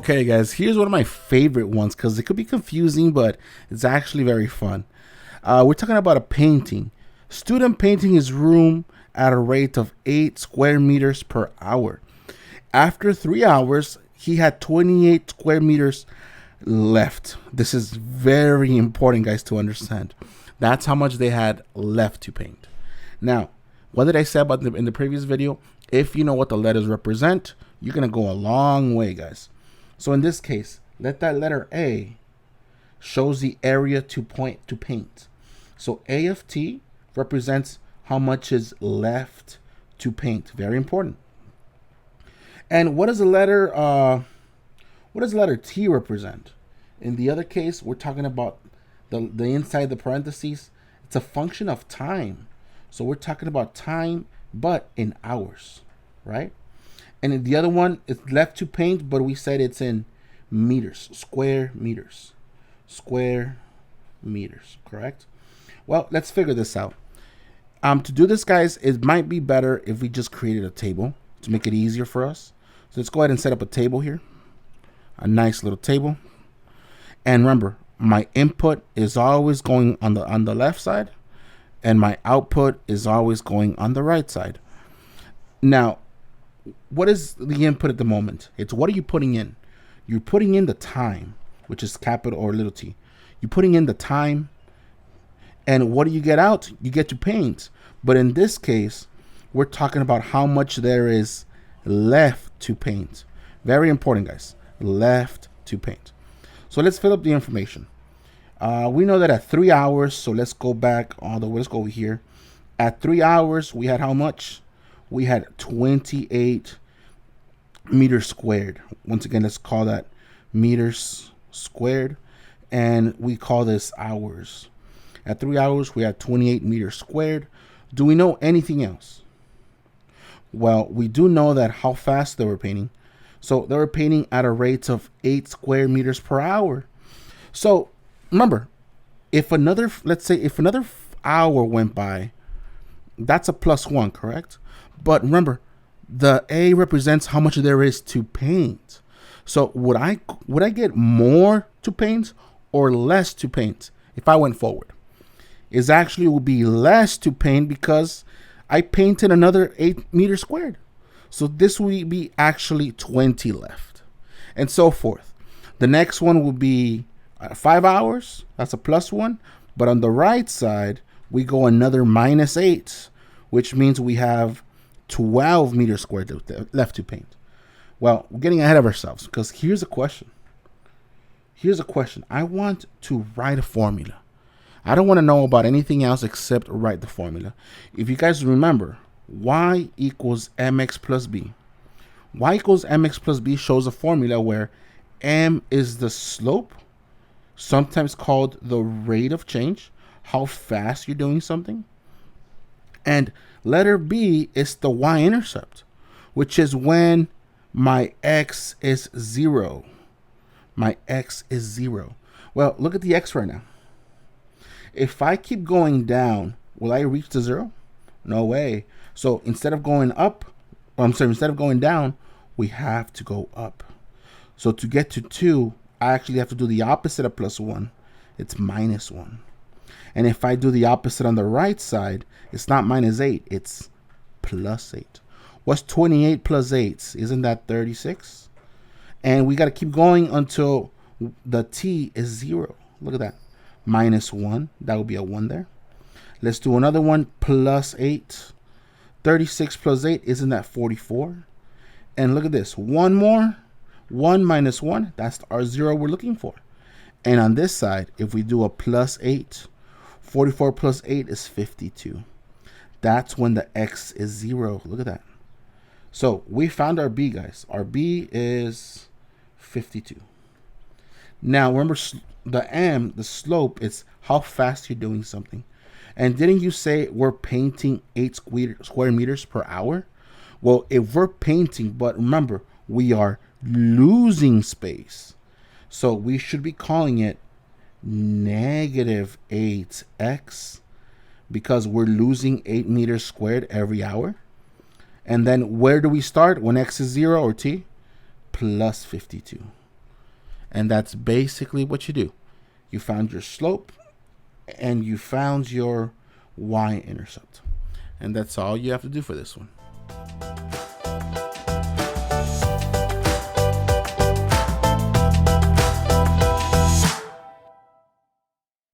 Okay, guys, here's one of my favorite ones because it could be confusing, but it's actually very fun. We're talking about a painting. Student painting his room at a rate of 8 square meters per hour. After 3 hours, he had 28 square meters left. This is very important, guys, to understand. That's how much they had left to paint. Now, what did I say about in the previous video? If you know what the letters represent, you're going to go a long way, guys. So in this case, let that letter A shows the area to paint. So A of T represents how much is left to paint. Very important. And what does the letter T represent? In the other case, we're talking about the inside the parentheses. It's a function of time. So we're talking about time, but in hours, right? And in the other one, it's left to paint, but we said it's in meters, square meters, correct? Well, let's figure this out. To do this, guys, it might be better if we just created a table to make it easier for us. So let's go ahead and set up a table here, a nice little table. And remember, my input is always going on the left side, and my output is always going on the right side. Now, what is the input at the moment? It's what are you putting in? You're putting in the time, which is capital or little t. You're putting in the time, and what do you get out? You get to paint. But in this case, we're talking about how much there is left to paint. Very important, guys. Left to paint. So let's fill up the information. We know that at 3 hours, so let's go back all the way. Let's go over here. At 3 hours, we had how much? We had 28 meters squared. Once again, let's call that meters squared, and we call this hours. At 3 hours, we had 28 meters squared. Do we know anything else? Well, we do know that how fast they were painting. So they were painting at a rate of 8 square meters per hour. So remember, let's say if another hour went by, that's a +1, correct? But remember, the A represents how much there is to paint. So would I get more to paint or less to paint if I went forward? It actually would be less to paint because I painted another 8 meters squared. So this will be actually 20 left, and so forth. The next one will be 5 hours. That's a +1. But on the right side, we go another -8, which means we have 12 meters squared left to paint. Well, we're getting ahead of ourselves because here's a question. I want to write a formula. I don't want to know about anything else except write the formula. If you guys remember, y equals mx plus b. Y equals mx plus b shows a formula where m is the slope, sometimes called the rate of change, how fast you're doing something. And letter b is the y-intercept, which is when my x is 0. My x is 0. Well, look at the x right now. If I keep going down, will I reach the 0? No way. So instead of going down, we have to go up. So to get to 2, I actually have to do the opposite of +1. It's -1. And if I do the opposite on the right side, it's not -8, it's +8. What's 28 plus 8? Isn't that 36? And we got to keep going until the t is 0. Look at that. -1. That would be a 1 there. Let's do another one. +8. 36 plus 8, isn't that 44? And look at this. One more. 1 minus 1. That's our 0 we're looking for. And on this side, if we do a +8, 44 plus 8 is 52. That's when the x is 0. Look at that. So we found our b, guys. Our b is 52. Now remember, the m, the slope, is how fast you're doing something. And didn't you say we're painting 8 square meters per hour? Well, if we're painting, but remember, we are losing space. So we should be calling it -8x because we're losing 8 meters squared every hour. And then where do we start when x is 0 or t? +52. And that's basically what you do. You found your slope and you found your y-intercept. And that's all you have to do for this one.